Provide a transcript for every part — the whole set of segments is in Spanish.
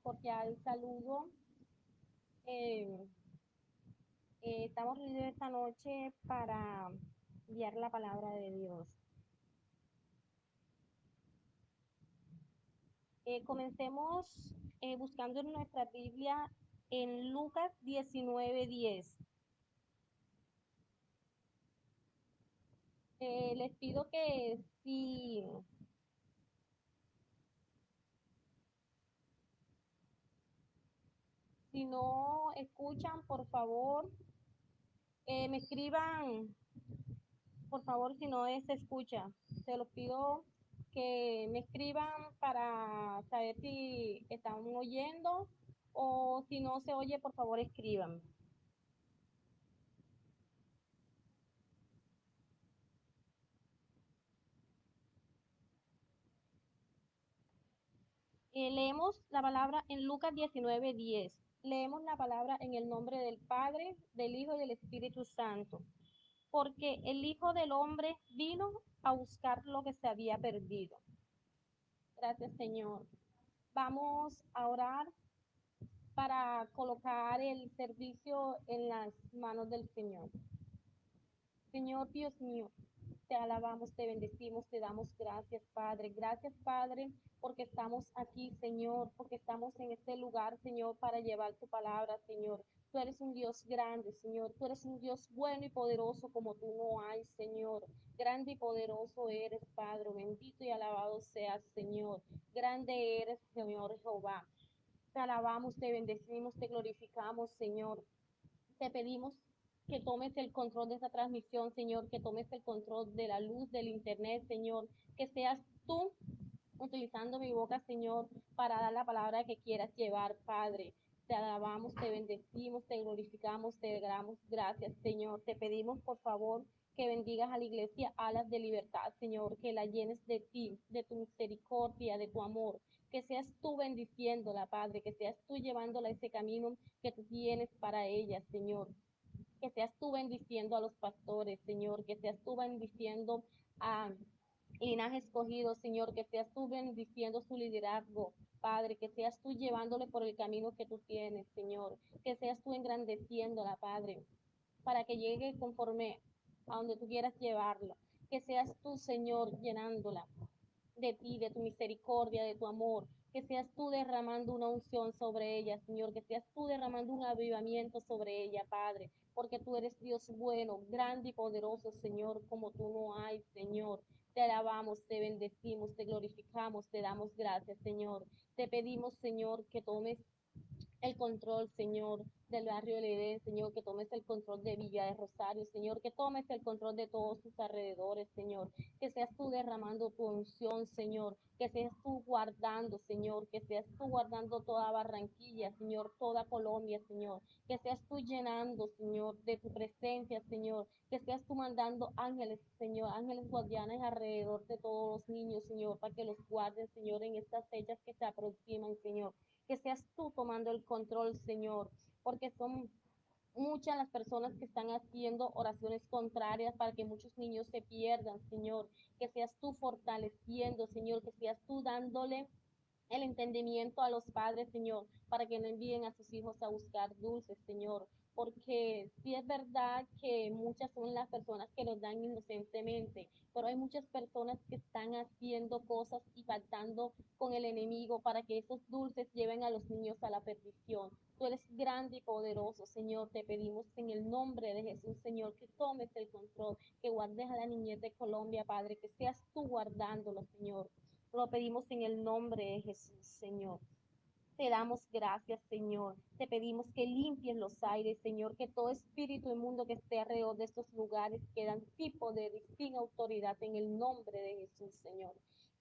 cordial saludo. Eh, Estamos reunidos esta noche para enviar la palabra de Dios. Comencemos buscando en nuestra Biblia en Lucas 19:10. Les pido que si no escuchan, por favor, me escriban, por favor, si no se escucha. Se los pido que me escriban para saber si están oyendo o si no se oye, por favor, escriban. Leemos la palabra en Lucas 19:10. Leemos la palabra en el nombre del Padre, del Hijo y del Espíritu Santo. Porque el Hijo del Hombre vino a buscar lo que se había perdido. Gracias, Señor. Vamos a orar para colocar el servicio en las manos del Señor. Señor Dios mío, te alabamos, te bendecimos, te damos gracias, Padre. Gracias, Padre, porque estamos aquí, Señor, porque estamos en este lugar, Señor, para llevar tu palabra, Señor. Tú eres un Dios grande, Señor. Tú eres un Dios bueno y poderoso como tú no hay, Señor. Grande y poderoso eres, Padre. Bendito y alabado seas, Señor. Grande eres, Señor Jehová. Te alabamos, te bendecimos, te glorificamos, Señor. Te pedimos que tomes el control de esta transmisión, Señor, que tomes el control de la luz del internet, Señor, que seas tú utilizando mi boca, Señor, para dar la palabra que quieras llevar, Padre. Te alabamos, te bendecimos, te glorificamos, te damos gracias, Señor. Te pedimos, por favor, que bendigas a la iglesia Alas de Libertad, Señor, que la llenes de ti, de tu misericordia, de tu amor, que seas tú bendiciéndola, Padre, que seas tú llevándola a ese camino que tú tienes para ella, Señor. Que seas tú bendiciendo a los pastores, Señor, que seas tú bendiciendo a linaje escogido, Señor, que seas tú bendiciendo su liderazgo, Padre, que seas tú llevándole por el camino que tú tienes, Señor, que seas tú engrandeciéndola, Padre, para que llegue conforme a donde tú quieras llevarla, que seas tú, Señor, llenándola de ti, de tu misericordia, de tu amor, que seas tú derramando una unción sobre ella, Señor, que seas tú derramando un avivamiento sobre ella, Padre, porque tú eres Dios bueno, grande y poderoso, Señor, como tú no hay, Señor. Te alabamos, te bendecimos, te glorificamos, te damos gracias, Señor. Te pedimos, Señor, que tomes el control, Señor, del barrio del Edén, Señor, que tomes el control de Villa de Rosario, Señor, que tomes el control de todos sus alrededores, Señor, que seas tú derramando tu unción, Señor, que seas tú guardando, Señor, que seas tú guardando toda Barranquilla, Señor, toda Colombia, Señor, que seas tú llenando, Señor, de tu presencia, Señor, que seas tú mandando ángeles, Señor, ángeles guardianes alrededor de todos los niños, Señor, para que los guarden, Señor, en estas fechas que se aproximan, Señor, que seas tú tomando el control, Señor, porque son muchas las personas que están haciendo oraciones contrarias para que muchos niños se pierdan, Señor, que seas tú fortaleciendo, Señor, que seas tú dándole el entendimiento a los padres, Señor, para que no envíen a sus hijos a buscar dulces, Señor, porque sí es verdad que muchas son las personas que los dan inocentemente, pero hay muchas personas que están haciendo cosas y pactando con el enemigo para que esos dulces lleven a los niños a la perdición. Tú eres grande y poderoso, Señor. Te pedimos en el nombre de Jesús, Señor, que tomes el control, que guardes a la niñez de Colombia, Padre, que seas tú guardándolo, Señor. Lo pedimos en el nombre de Jesús, Señor. Te damos gracias, Señor. Te pedimos que limpies los aires, Señor, que todo espíritu inmundo que esté alrededor de estos lugares quedan sin poder y sin autoridad en el nombre de Jesús, Señor.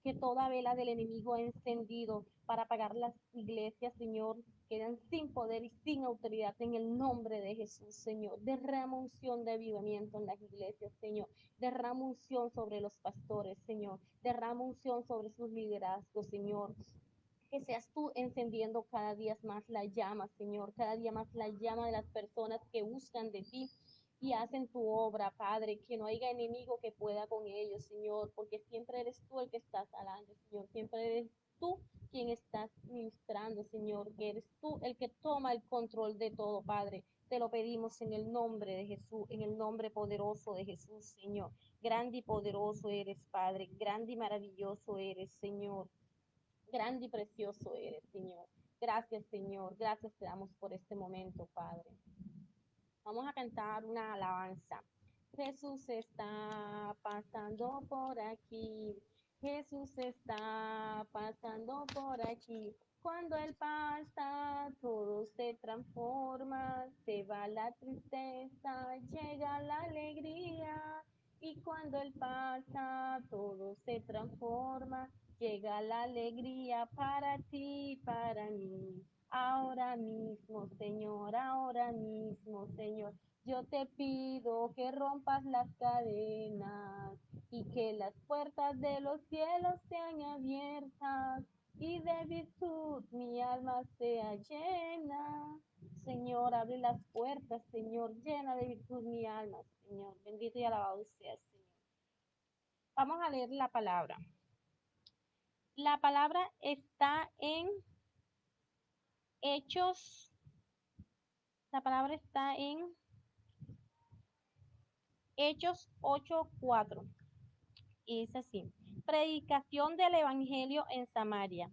Que toda vela del enemigo ha encendido para apagar las iglesias, Señor, quedan sin poder y sin autoridad en el nombre de Jesús, Señor. Derrama unción de avivamiento en las iglesias, Señor. Derrama unción sobre los pastores, Señor. Derrama unción sobre sus liderazgos, Señor, que seas tú encendiendo cada día más la llama, Señor, cada día más la llama de las personas que buscan de ti y hacen tu obra, Padre, que no haya enemigo que pueda con ellos, Señor, porque siempre eres tú el que estás adelante, Señor, siempre eres tú quien estás ministrando, Señor, que eres tú el que toma el control de todo, Padre. Te lo pedimos en el nombre de Jesús, en el nombre poderoso de Jesús, Señor. Grande y poderoso eres, Padre. Grande y maravilloso eres, Señor. Grande y precioso eres, Señor. Gracias, Señor. Gracias te damos por este momento, Padre. Vamos a cantar una alabanza. Jesús está pasando por aquí. Jesús está pasando por aquí. Cuando Él pasa, todo se transforma. Se va la tristeza, llega la alegría. Y cuando Él pasa, todo se transforma. Llega la alegría para ti, para mí. Ahora mismo, Señor, ahora mismo, Señor, yo te pido que rompas las cadenas y que las puertas de los cielos sean abiertas y de virtud mi alma sea llena. Señor, abre las puertas, Señor, llena de virtud mi alma, Señor. Bendito y alabado seas, Señor. Vamos a leer la palabra. La palabra está en Hechos. La palabra está en Hechos 8:4 y dice así: predicación del evangelio en Samaria.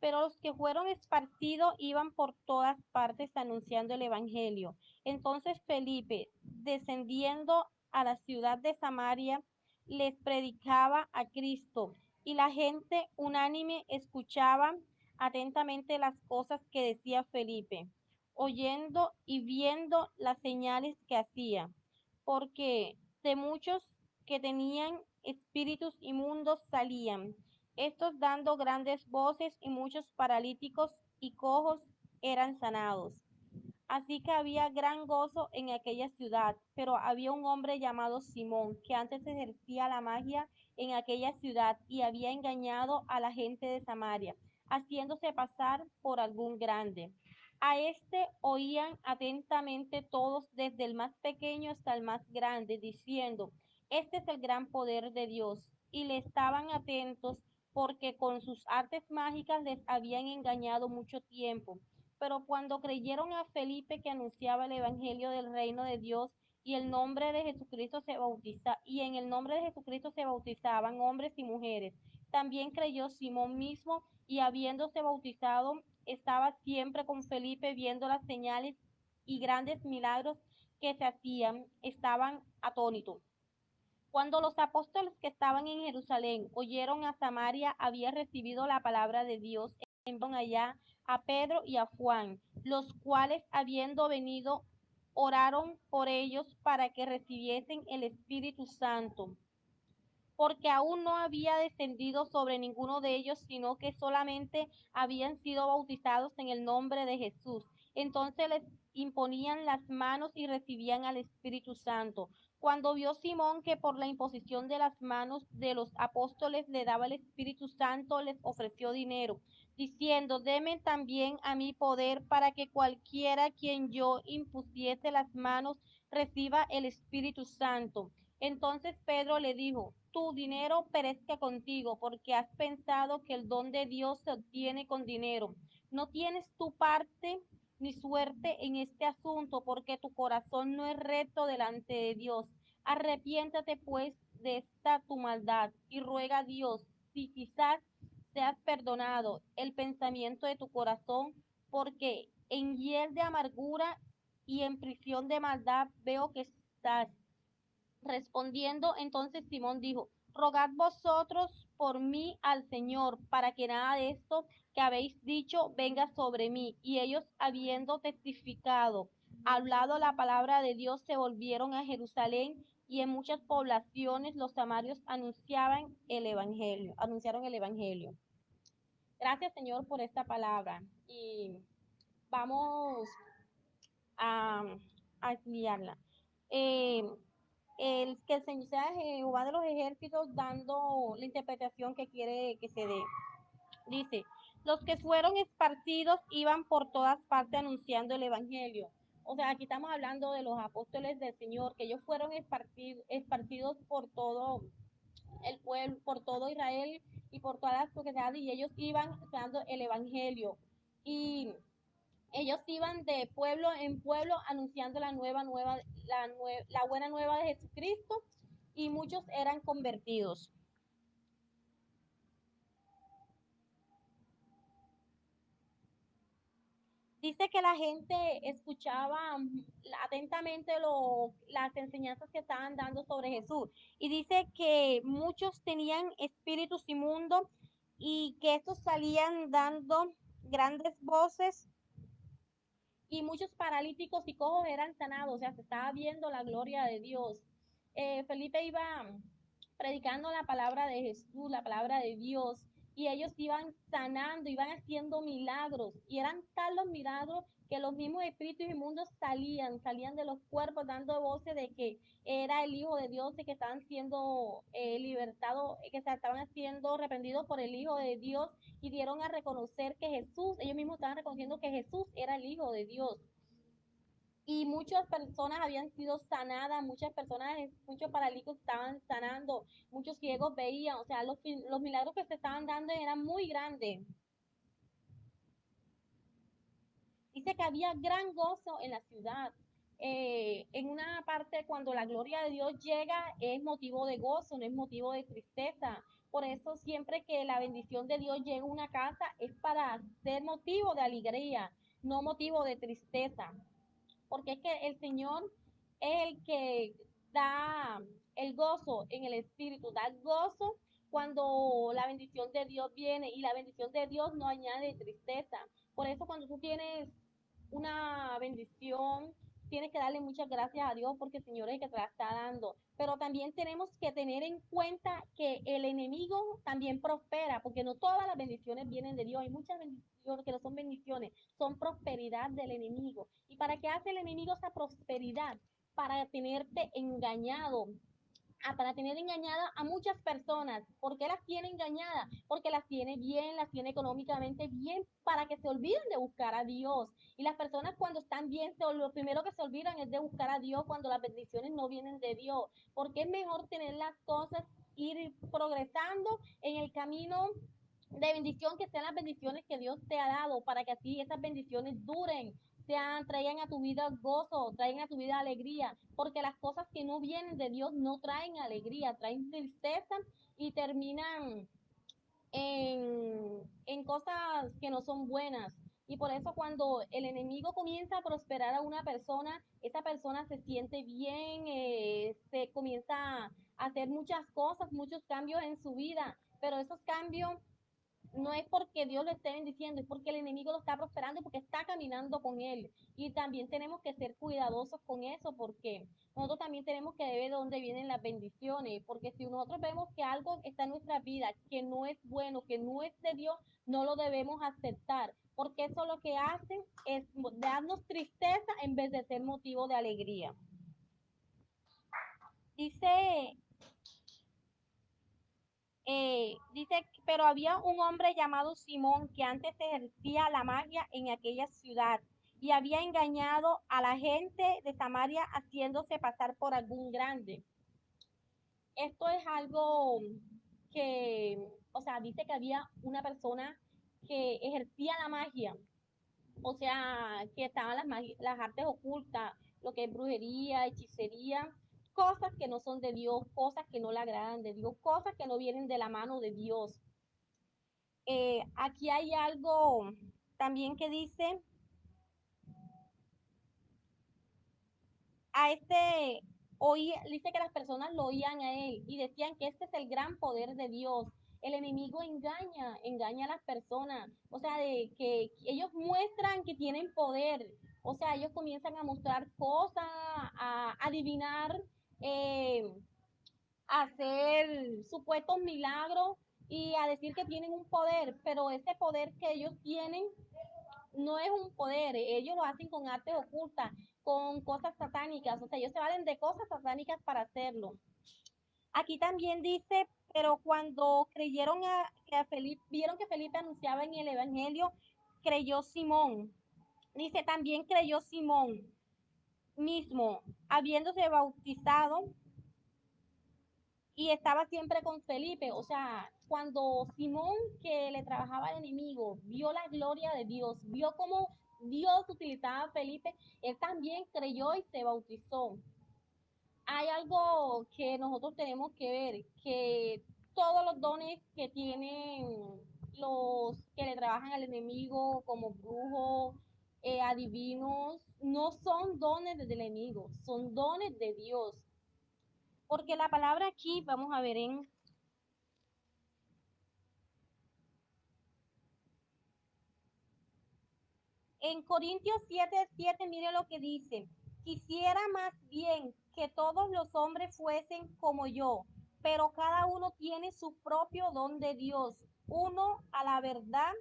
Pero los que fueron esparcidos iban por todas partes anunciando el evangelio. Entonces Felipe, descendiendo a la ciudad de Samaria, les predicaba a Cristo, y la gente unánime escuchaba atentamente las cosas que decía Felipe, oyendo y viendo las señales que hacía, porque de muchos que tenían espíritus inmundos salían, estos dando grandes voces, y muchos paralíticos y cojos eran sanados. Así que había gran gozo en aquella ciudad, pero había un hombre llamado Simón, que antes ejercía la magia en aquella ciudad y había engañado a la gente de Samaria, haciéndose pasar por algún grande. A este oían atentamente todos, desde el más pequeño hasta el más grande, diciendo: este es el gran poder de Dios. Y le estaban atentos porque con sus artes mágicas les habían engañado mucho tiempo. Pero cuando creyeron a Felipe, que anunciaba el evangelio del reino de Dios, y el nombre de Jesucristo se bautiza, y en el nombre de Jesucristo se bautizaban hombres y mujeres. También creyó Simón mismo, y habiéndose bautizado, estaba siempre con Felipe, viendo las señales y grandes milagros que se hacían. Estaban atónitos. Cuando los apóstoles que estaban en Jerusalén oyeron a Samaria había recibido la palabra de Dios, enviaron allá a Pedro y a Juan, los cuales, habiendo venido, oraron por ellos para que recibiesen el Espíritu Santo, porque aún no había descendido sobre ninguno de ellos, sino que solamente habían sido bautizados en el nombre de Jesús. Entonces les imponían las manos y recibían al Espíritu Santo. Cuando vio Simón que por la imposición de las manos de los apóstoles le daba el Espíritu Santo, les ofreció dinero, diciendo: deme también a mí poder, para que cualquiera quien yo impusiese las manos reciba el Espíritu Santo. Entonces Pedro le dijo: tu dinero perezca contigo, porque has pensado que el don de Dios se obtiene con dinero. No tienes tu parte ni suerte en este asunto, porque tu corazón no es recto delante de Dios. Arrepiéntate pues de esta tu maldad y ruega a Dios, si quizás seas perdonado el pensamiento de tu corazón, porque en hiel de amargura y en prisión de maldad veo que estás. Respondiendo entonces Simón dijo: rogad vosotros por mí al Señor, para que nada de esto que habéis dicho venga sobre mí. Y ellos, habiendo testificado, hablado la palabra de Dios, se volvieron a Jerusalén, y en muchas poblaciones los samarios anunciaron el evangelio. Gracias, Señor, por esta palabra. Y vamos a, a estudiarla. Eh, que el Señor sea Jehová de los ejércitos dando la interpretación que quiere que se dé. Dice: los que fueron esparcidos iban por todas partes anunciando el evangelio. O sea, aquí estamos hablando de los apóstoles del Señor, que ellos fueron esparcidos por todo el pueblo, por todo Israel, y por todas las sociedades, y ellos iban dando el evangelio. Y ellos iban de pueblo en pueblo anunciando la buena nueva de Jesucristo, y muchos eran convertidos. Dice que la gente escuchaba atentamente las enseñanzas que estaban dando sobre Jesús. Y dice que muchos tenían espíritus inmundos y que estos salían dando grandes voces, y muchos paralíticos y cojos eran sanados, o sea, se estaba viendo la gloria de Dios. Felipe iba predicando la palabra de Jesús, la palabra de Dios, y ellos iban sanando, iban haciendo milagros, y eran tal los milagros que los mismos espíritus inmundos salían de los cuerpos dando voces de que era el Hijo de Dios y que estaban siendo libertados, que se estaban siendo reprendidos por el Hijo de Dios, y dieron a reconocer que Jesús, ellos mismos estaban reconociendo que Jesús era el Hijo de Dios. Y muchas personas habían sido sanadas, muchas personas, muchos paralíticos estaban sanando, muchos ciegos veían, o sea, los milagros que se estaban dando eran muy grandes. Dice que había gran gozo en la ciudad. En una parte, cuando la gloria de Dios llega, es motivo de gozo, no es motivo de tristeza. Por eso siempre que la bendición de Dios llega a una casa es para ser motivo de alegría, no motivo de tristeza. Porque es que el Señor es el que da el gozo en el espíritu, da gozo cuando la bendición de Dios viene, y la bendición de Dios no añade tristeza. Por eso cuando tú tienes una bendición, tienes que darle muchas gracias a Dios porque el Señor es el que te la está dando. Pero también tenemos que tener en cuenta que el enemigo también prospera, porque no todas las bendiciones vienen de Dios. Hay muchas bendiciones que no son bendiciones, son prosperidad del enemigo. ¿Y para qué hace el enemigo esa prosperidad? Para tenerte engañado, para tener engañada a muchas personas. ¿Por qué las tiene engañadas? Porque las tiene bien, las tiene económicamente bien, para que se olviden de buscar a Dios. Y las personas cuando están bien, lo primero que se olvidan es de buscar a Dios cuando las bendiciones no vienen de Dios. Porque es mejor tener las cosas, ir progresando en el camino de bendición, que sean las bendiciones que Dios te ha dado, para que así esas bendiciones duren, traigan a tu vida gozo, traigan a tu vida alegría, porque las cosas que no vienen de Dios no traen alegría, traen tristeza, y terminan en cosas que no son buenas. Y por eso cuando el enemigo comienza a prosperar a una persona, esa persona se siente bien, se comienza a hacer muchas cosas, muchos cambios en su vida, pero esos cambios no es porque Dios lo esté bendiciendo, es porque el enemigo lo está prosperando, porque está caminando con él. Y también tenemos que ser cuidadosos con eso, porque nosotros también tenemos que ver de dónde vienen las bendiciones, porque si nosotros vemos que algo está en nuestra vida que no es bueno, que no es de Dios, no lo debemos aceptar, porque eso lo que hacen es darnos tristeza en vez de ser motivo de alegría. Dice dice, pero había un hombre llamado Simón que antes ejercía la magia en aquella ciudad, y había engañado a la gente de Samaria haciéndose pasar por algún grande. Esto es algo que, o sea, dice que había una persona que ejercía la magia, o sea, que estaban las artes ocultas, lo que es brujería, hechicería, cosas que no son de Dios, cosas que no le agradan de Dios, cosas que no vienen de la mano de Dios. Aquí hay algo también que dice, a este, dice que las personas lo oían a él y decían que este es el gran poder de Dios. El enemigo engaña a las personas, o sea, de que ellos muestran que tienen poder, o sea, ellos comienzan a mostrar cosas, a adivinar, eh, a hacer supuestos milagros y a decir que tienen un poder, pero ese poder que ellos tienen no es un poder, ellos lo hacen con artes ocultas, con cosas satánicas, o sea, ellos se valen de cosas satánicas para hacerlo. Aquí también dice, pero cuando que a Felipe, vieron que Felipe anunciaba en el Evangelio, creyó Simón. Dice, también creyó Simón mismo, habiéndose bautizado, y estaba siempre con Felipe, o sea, cuando Simón, que le trabajaba al enemigo, vio la gloria de Dios, vio cómo Dios utilizaba a Felipe, él también creyó y se bautizó. Hay algo que nosotros tenemos que ver, que todos los dones que tienen los que le trabajan al enemigo, como brujos, adivinos, no son dones del enemigo, son dones de Dios. Porque la palabra aquí, vamos a ver en Corintios 7:7, mire lo que dice. Quisiera más bien que todos los hombres fuesen como yo, pero cada uno tiene su propio don de Dios. Uno a la verdad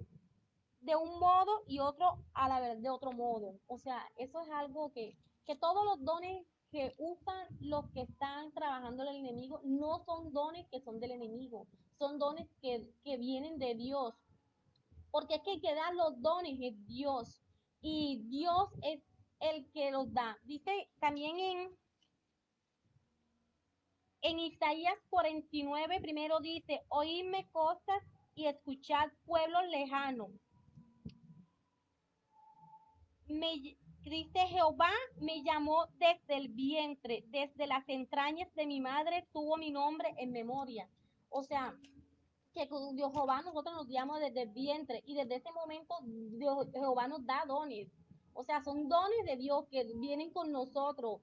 de un modo y otro a la verdad de otro modo. O sea, eso es algo que todos los dones que usan los que están trabajando el enemigo no son dones que son del enemigo, son dones que vienen de Dios. Porque es que el que da los dones es Dios y Dios es el que los da. Dice también en Isaías 49, primero dice, oídme cosas y escuchad pueblos lejanos. Dice Jehová me llamó desde el vientre, desde las entrañas de mi madre tuvo mi nombre en memoria. O sea, que con Dios Jehová nosotros nos guiamos desde el vientre y desde ese momento Dios, Jehová nos da dones. O sea, son dones de Dios que vienen con nosotros,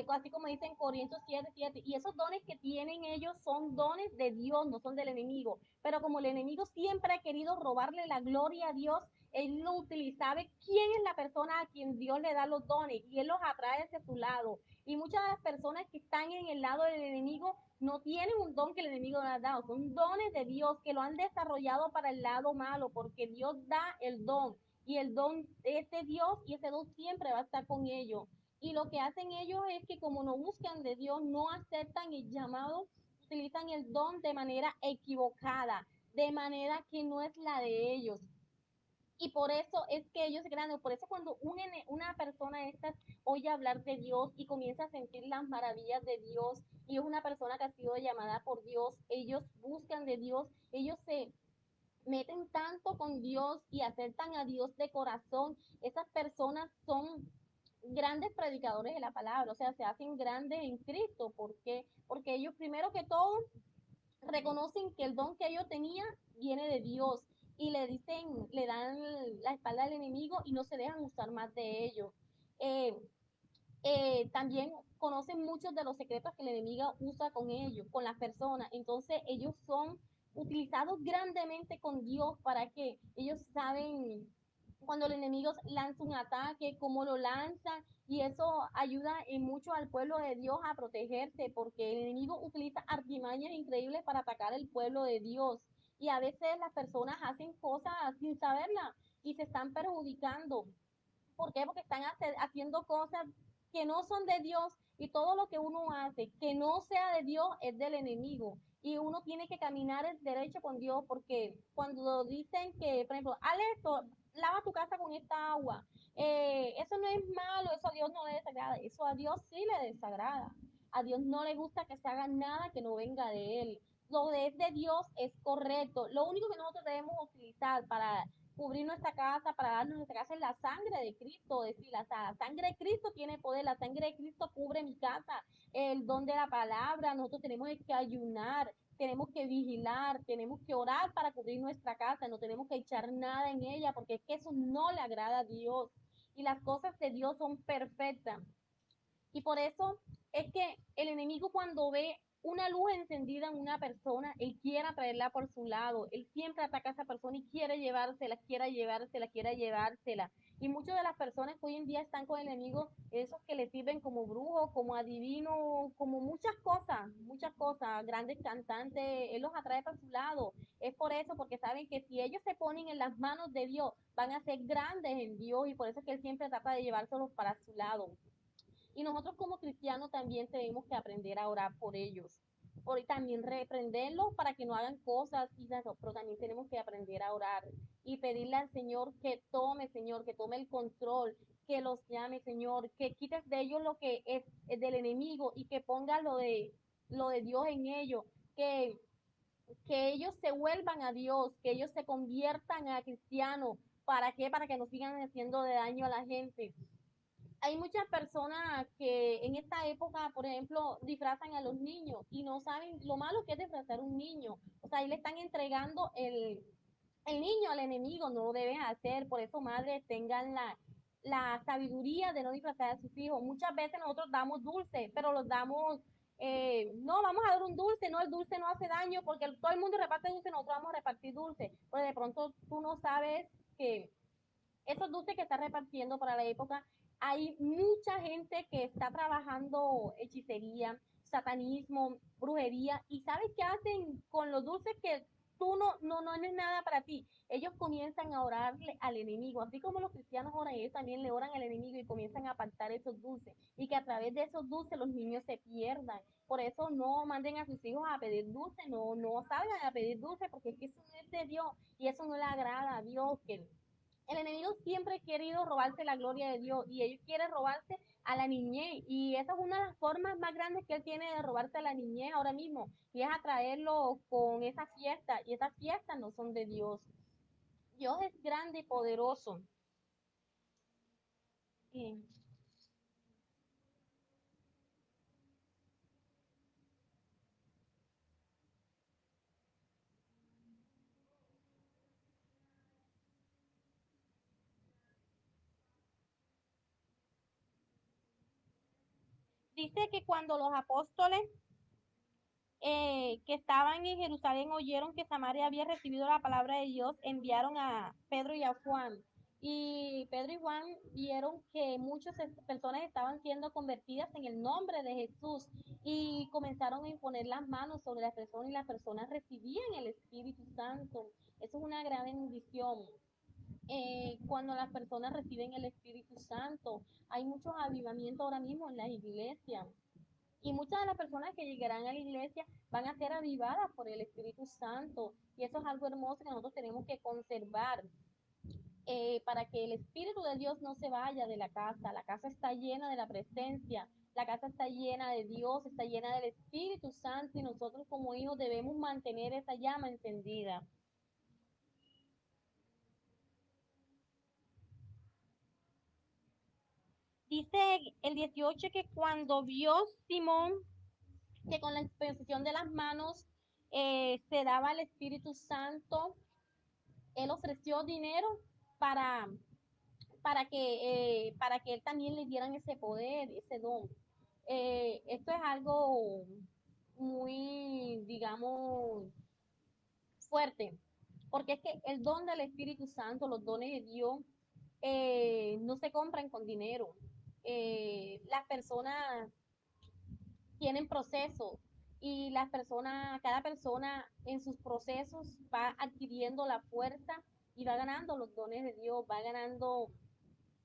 así como dice en Corintios 7:7. Y esos dones que tienen ellos son dones de Dios, no son del enemigo. Pero como el enemigo siempre ha querido robarle la gloria a Dios, él lo utiliza, sabe quién es la persona a quien Dios le da los dones y él los atrae hacia su lado. Y muchas de las personas que están en el lado del enemigo no tienen un don que el enemigo le ha dado, son dones de Dios que lo han desarrollado para el lado malo, porque Dios da el don y el don es de Dios y ese don siempre va a estar con ellos. Y lo que hacen ellos es que como no buscan de Dios, no aceptan el llamado, utilizan el don de manera equivocada, de manera que no es la de ellos. Y por eso es que ellos grandes, por eso cuando una persona de estas oye hablar de Dios y comienza a sentir las maravillas de Dios y es una persona que ha sido llamada por Dios, ellos buscan de Dios, ellos se meten tanto con Dios y acertan a Dios de corazón. Esas personas son grandes predicadores de la palabra, o sea, se hacen grandes en Cristo. ¿Por qué? Porque ellos primero que todo reconocen que el don que ellos tenían viene de Dios y le dicen, le dan la espalda al enemigo y no se dejan usar más de ellos. Eh, También conocen muchos de los secretos que el enemigo usa con ellos, con las personas. Entonces ellos son utilizados grandemente con Dios para que ellos saben cuando el enemigo lanza un ataque, cómo lo lanza, y eso ayuda en mucho al pueblo de Dios a protegerse, porque el enemigo utiliza artimañas increíbles para atacar el pueblo de Dios. Y a veces las personas hacen cosas sin saberla y se están perjudicando. ¿Por qué? Porque están haciendo cosas que no son de Dios y todo lo que uno hace que no sea de Dios es del enemigo. Y uno tiene que caminar el derecho con Dios porque cuando dicen que, por ejemplo, haz esto, lava tu casa con esta agua, eso no es malo, eso a Dios no le desagrada, eso a Dios sí le desagrada. A Dios no le gusta que se haga nada que no venga de Él. Lo que es de Dios es correcto. Lo único que nosotros debemos utilizar para cubrir nuestra casa, para darnos nuestra casa, es la sangre de Cristo. Es decir, la sangre de Cristo tiene poder, la sangre de Cristo cubre mi casa, el don de la palabra. Nosotros tenemos que ayunar, tenemos que vigilar, tenemos que orar para cubrir nuestra casa, no tenemos que echar nada en ella, porque es que eso no le agrada a Dios. Y las cosas de Dios son perfectas. Y por eso es que el enemigo cuando ve una luz encendida en una persona, él quiere atraerla por su lado, él siempre ataca a esa persona y quiere llevársela, quiere llevársela, quiere llevársela. Y muchas de las personas que hoy en día están con el enemigo, esos que le sirven como brujo, como adivino, como muchas cosas, grandes cantantes, él los atrae por su lado. Es por eso, porque saben que si ellos se ponen en las manos de Dios, van a ser grandes en Dios y por eso es que él siempre trata de llevárselos para su lado. Y nosotros como cristianos también tenemos que aprender a orar por ellos, por también reprenderlos para que no hagan cosas, pero también tenemos que aprender a orar y pedirle al Señor, que tome el control, que los llame, Señor, que quites de ellos lo que es del enemigo y que ponga lo de Dios en ellos, que que ellos se vuelvan a Dios, que ellos se conviertan a cristianos. ¿Para qué? Para que no sigan haciendo de daño a la gente. Hay muchas personas que en esta época, por ejemplo, disfrazan a los niños y no saben lo malo que es disfrazar a un niño. O sea, ahí le están entregando el niño al enemigo, no lo deben hacer. Por eso, madres, tengan la sabiduría de no disfrazar a sus hijos. Muchas veces nosotros damos dulce, pero los damos, no, vamos a dar un dulce, no, el dulce no hace daño porque todo el mundo reparte dulce, nosotros vamos a repartir dulce. Pues de pronto tú no sabes que esos dulces que está repartiendo para la época, hay mucha gente que está trabajando hechicería, satanismo, brujería, y ¿sabes qué hacen con los dulces que tú no es nada para ti? Ellos comienzan a orarle al enemigo, así como los cristianos oran, ellos también le oran al enemigo y comienzan a apartar esos dulces, y que a través de esos dulces los niños se pierdan. Por eso no manden a sus hijos a pedir dulce, no salgan a pedir dulce, porque es que eso no es de Dios, y eso no le agrada a Dios, que el enemigo siempre ha querido robarse la gloria de Dios y ellos quieren robarse a la niñez y esa es una de las formas más grandes que él tiene de robarse a la niñez ahora mismo y es atraerlo con esa fiesta y esas fiestas no son de Dios. Dios es grande y poderoso. Eh, Dice que cuando los apóstoles que estaban en Jerusalén oyeron que Samaria había recibido la palabra de Dios, enviaron a Pedro y a Juan. Y Pedro y Juan vieron que muchas personas estaban siendo convertidas en el nombre de Jesús y comenzaron a imponer las manos sobre las personas y las personas recibían el Espíritu Santo. Eso es una gran bendición. Cuando las personas reciben el Espíritu Santo, hay muchos avivamientos ahora mismo en las iglesias. Y muchas de las personas que llegarán a la iglesia van a ser avivadas por el Espíritu Santo. Y eso es algo hermoso que nosotros tenemos que conservar para que el Espíritu de Dios no se vaya de la casa. La casa está llena de la presencia. La casa está llena de Dios, está llena del Espíritu Santo y nosotros como hijos debemos mantener esa llama encendida. Dice el 18 que cuando vio Simón que con la exposición de las manos se daba el Espíritu Santo, él ofreció dinero para, para que él también le dieran ese poder, ese don. Esto es algo muy, digamos, fuerte, porque es que el don del Espíritu Santo, los dones de Dios, no se compran con dinero. Las personas tienen procesos y las personas, cada persona en sus procesos va adquiriendo la fuerza y va ganando los dones de Dios, va ganando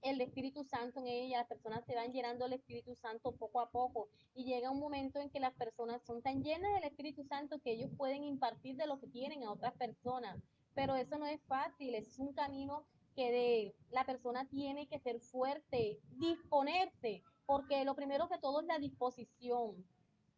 el Espíritu Santo en ella, las personas se van llenando del Espíritu Santo poco a poco y llega un momento en que las personas son tan llenas del Espíritu Santo que ellos pueden impartir de lo que tienen a otras personas, pero eso no es fácil, es un camino que la persona tiene que ser fuerte, disponerse, porque lo primero que todo es la disposición.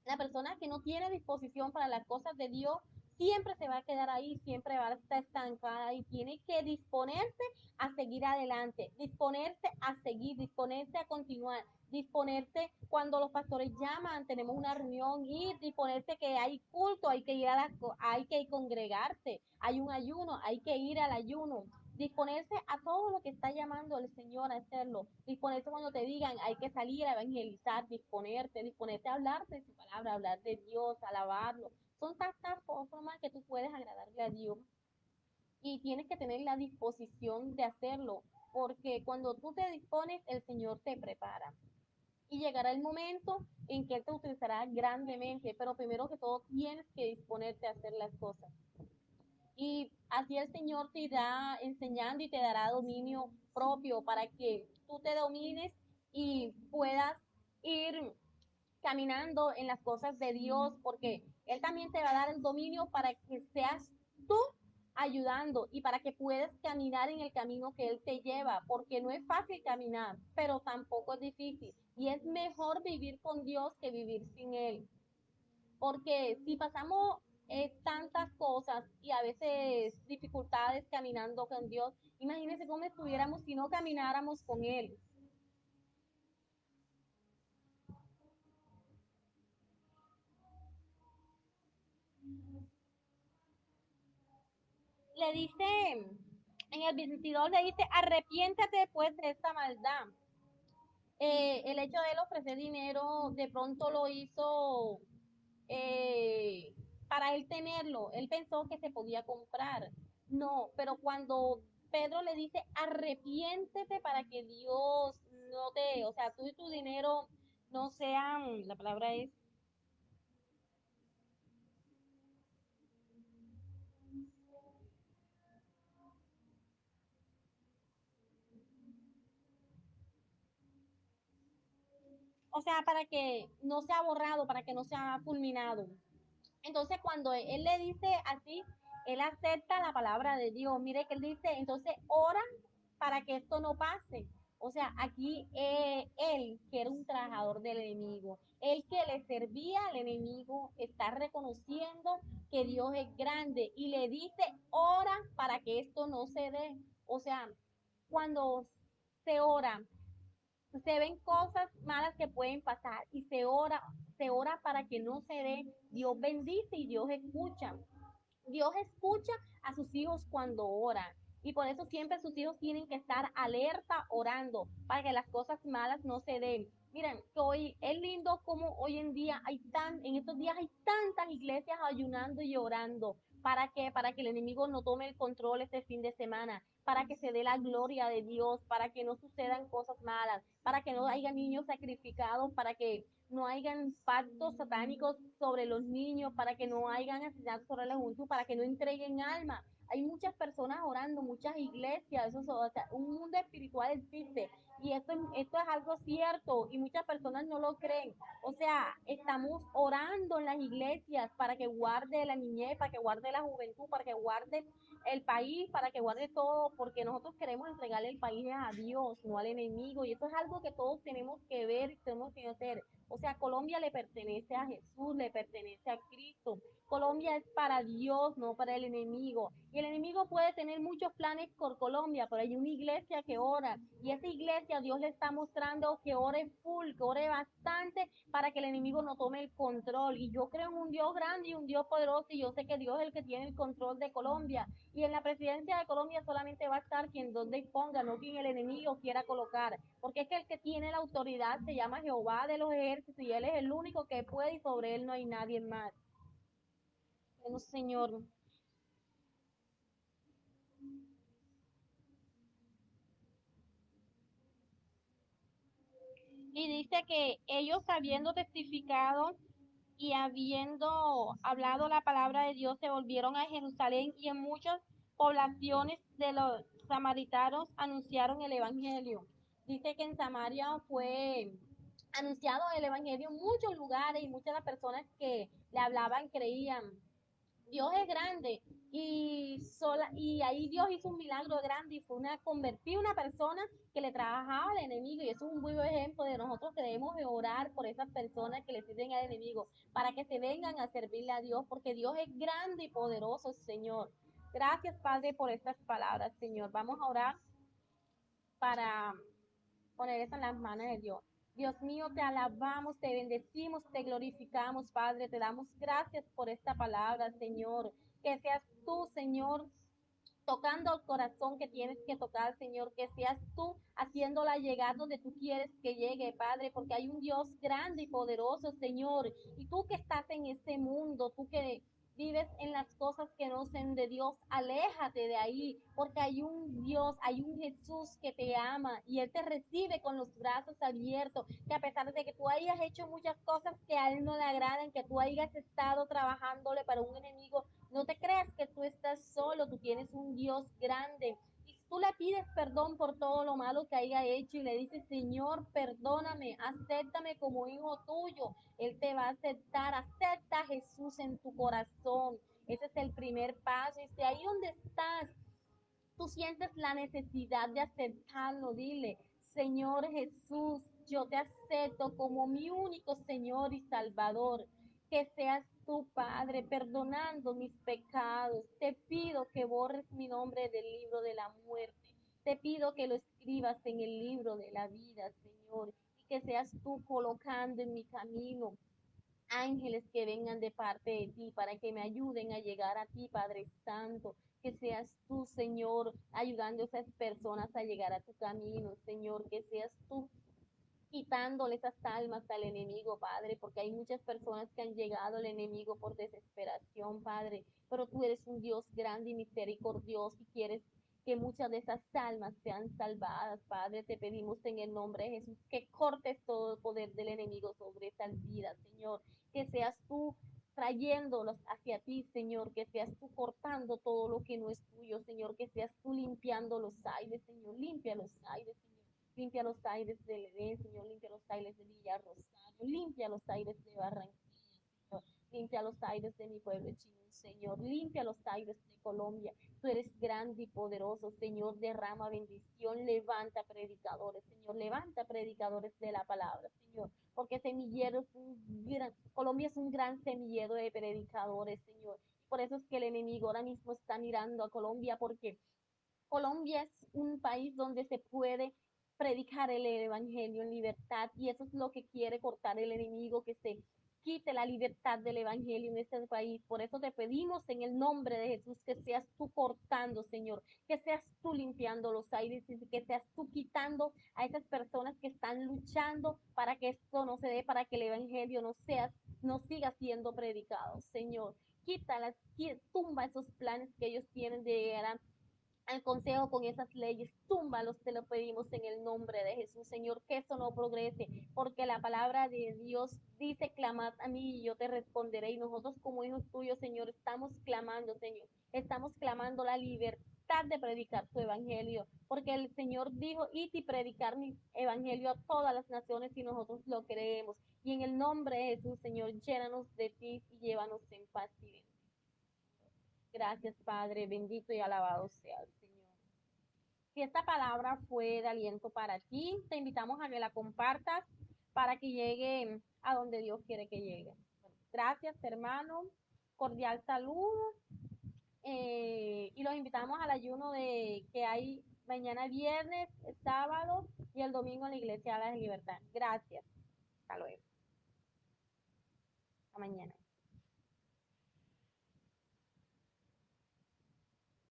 La persona que no tiene disposición para las cosas de Dios siempre se va a quedar ahí, siempre va a estar estancada y tiene que disponerse a seguir adelante, disponerse a seguir, disponerse a continuar, disponerse cuando los pastores llaman, tenemos una reunión, ir, disponerse que hay culto, hay que ir a hay que congregarse, hay un ayuno, hay que ir al ayuno, disponerse a todo lo que está llamando el Señor a hacerlo, disponerse cuando te digan hay que salir a evangelizar, disponerte a hablar de su palabra, hablar de Dios, alabarlo. Son tantas formas que tú puedes agradarle a Dios y tienes que tener la disposición de hacerlo, porque cuando tú te dispones, el Señor te prepara. Y llegará el momento en que Él te utilizará grandemente, pero primero que todo tienes que disponerte a hacer las cosas. Y así el Señor te irá enseñando y te dará dominio propio para que tú te domines y puedas ir caminando en las cosas de Dios, porque Él también te va a dar el dominio para que seas tú ayudando y para que puedas caminar en el camino que Él te lleva, porque no es fácil caminar, pero tampoco es difícil. Y es mejor vivir con Dios que vivir sin Él. Porque si pasamos tantas cosas y a veces dificultades caminando con Dios. Imagínense cómo estuviéramos si no camináramos con Él. Le dice, en el 22 le dice, arrepiéntate pues de esta maldad. El hecho de él ofrecer dinero de pronto lo hizo eh, para él tenerlo. Él pensó que se podía comprar. No, pero cuando Pedro le dice, arrepiéntete para que Dios no te, o sea, tú y tu dinero no sean, la palabra es, o sea, para que no sea borrado, para que no sea fulminado. Entonces, cuando él le dice así, él acepta la palabra de Dios. Mire que él dice, entonces ora para que esto no pase. O sea, aquí él, que era un trabajador del enemigo, él que le servía al enemigo, está reconociendo que Dios es grande y le dice, ora para que esto no se dé. O sea, cuando se ora, se ven cosas malas que pueden pasar y se ora para que no se dé. Dios bendice y Dios escucha. Dios escucha a sus hijos cuando oran. Y por eso siempre sus hijos tienen que estar alerta orando para que las cosas malas no se den. Miren, que hoy es lindo como hoy en día en estos días hay tantas iglesias ayunando y orando. ¿Para qué? Para que el enemigo no tome el control este fin de semana, para que se dé la gloria de Dios, para que no sucedan cosas malas, para que no haya niños sacrificados, para que no hayan pactos satánicos sobre los niños, para que no hayan asesinatos sobre la juventud, para que no entreguen alma. Hay muchas personas orando, muchas iglesias, o sea, un mundo espiritual existe y esto es algo cierto y muchas personas no lo creen. O sea, estamos orando en las iglesias para que guarde la niñez, para que guarde la juventud, para que guarde el país, para que guarde todo, porque nosotros queremos entregarle el país a Dios, no al enemigo, y eso es algo que todos tenemos que ver y tenemos que hacer. O sea, Colombia le pertenece a Jesús, le pertenece a Cristo. Colombia es para Dios, no para el enemigo. Y el enemigo puede tener muchos planes por Colombia, pero hay una iglesia que ora. Y esa iglesia Dios le está mostrando que ore full, que ore bastante para que el enemigo no tome el control. Y yo creo en un Dios grande y un Dios poderoso y yo sé que Dios es el que tiene el control de Colombia. Y en la presidencia de Colombia solamente va a estar quien donde ponga, no quien el enemigo quiera colocar. Porque es que el que tiene la autoridad se llama Jehová de los ejércitos y él es el único que puede y sobre él no hay nadie más. Bueno, Señor. Y dice que ellos habiendo testificado y habiendo hablado la palabra de Dios, se volvieron a Jerusalén y en muchas poblaciones de los samaritanos anunciaron el Evangelio. Dice que en Samaria fue anunciado el Evangelio en muchos lugares y muchas de las personas que le hablaban creían. Dios es grande y ahí Dios hizo un milagro grande y fue convertir una persona que le trabajaba al enemigo y eso es un muy buen ejemplo de nosotros que debemos de orar por esas personas que le sirven al enemigo para que se vengan a servirle a Dios porque Dios es grande y poderoso, Señor. Gracias, Padre, por estas palabras, Señor. Vamos a orar para poner eso en las manos de Dios. Dios mío, te alabamos, te bendecimos, te glorificamos, Padre, te damos gracias por esta palabra, Señor. Que seas tú, Señor, tocando el corazón que tienes que tocar, Señor, que seas tú haciéndola llegar donde tú quieres que llegue, Padre, porque hay un Dios grande y poderoso, Señor, y tú que estás en este mundo, tú que vives en las cosas que no son de Dios, aléjate de ahí, porque hay un Dios, hay un Jesús que te ama y Él te recibe con los brazos abiertos, que a pesar de que tú hayas hecho muchas cosas que a Él no le agradan, que tú hayas estado trabajándole para un enemigo, no te creas que tú estás solo, tú tienes un Dios grande. Y tú le pides perdón por todo lo malo que haya hecho y le dices, Señor, perdóname, acéptame como hijo tuyo. Él te va a aceptar, acepta a Jesús en tu corazón. Ese es el primer paso. Y si ahí donde estás, tú sientes la necesidad de aceptarlo, dile, Señor Jesús, yo te acepto como mi único Señor y Salvador. Que seas tú, Padre, perdonando mis pecados. Te pido que borres mi nombre del libro de la muerte. Te pido que lo escribas en el libro de la vida, Señor, y que seas tú colocando en mi camino ángeles que vengan de parte de ti para que me ayuden a llegar a ti, Padre Santo. Que seas tú, Señor, ayudando a esas personas a llegar a tu camino, Señor. Que seas tú quitándole esas almas al enemigo, Padre, porque hay muchas personas que han llegado al enemigo por desesperación, Padre, pero tú eres un Dios grande y misericordioso y quieres que muchas de esas almas sean salvadas, Padre. Te pedimos en el nombre de Jesús que cortes todo el poder del enemigo sobre esas vidas, Señor, que seas tú trayéndolos hacia ti, Señor, que seas tú cortando todo lo que no es tuyo, Señor, que seas tú limpiando los aires, Señor, limpia los aires, Señor. Limpia los aires del Edén, Señor, limpia los aires de Villa Rosario, limpia los aires de Barranquilla, Señor, limpia los aires de mi pueblo chino, Señor, limpia los aires de Colombia. Tú eres grande y poderoso, Señor, derrama bendición, levanta predicadores, Señor, levanta predicadores de la palabra, Señor, porque semillero es Colombia es un gran semillero de predicadores, Señor. Por eso es que el enemigo ahora mismo está mirando a Colombia, porque Colombia es un país donde se puede predicar el evangelio en libertad y eso es lo que quiere cortar el enemigo, que se quite la libertad del evangelio en este país. Por eso te pedimos en el nombre de Jesús que seas tú cortando, Señor, que seas tú limpiando los aires y que seas tú quitando a esas personas que están luchando para que esto no se dé, para que el evangelio no siga siendo predicado, Señor. Quítalas, tumba esos planes que ellos tienen de llegar al consejo con esas leyes, túmbalos, te lo pedimos en el nombre de Jesús, Señor, que eso no progrese, porque la palabra de Dios dice, clamad a mí y yo te responderé, y nosotros como hijos tuyos, Señor, estamos clamando, Señor, estamos clamando la libertad de predicar tu evangelio, porque el Señor dijo, id y predicar mi evangelio a todas las naciones y nosotros lo creemos, y en el nombre de Jesús, Señor, llénanos de ti y llévanos en paz y bendición. Gracias, Padre, bendito y alabado sea el Señor. Si esta palabra fue de aliento para ti, te invitamos a que la compartas para que llegue a donde Dios quiere que llegue. Gracias, hermano. Cordial saludo. Y los invitamos al ayuno de que hay mañana viernes, sábado y el domingo en la Iglesia de la Libertad. Gracias. Hasta luego. Hasta mañana.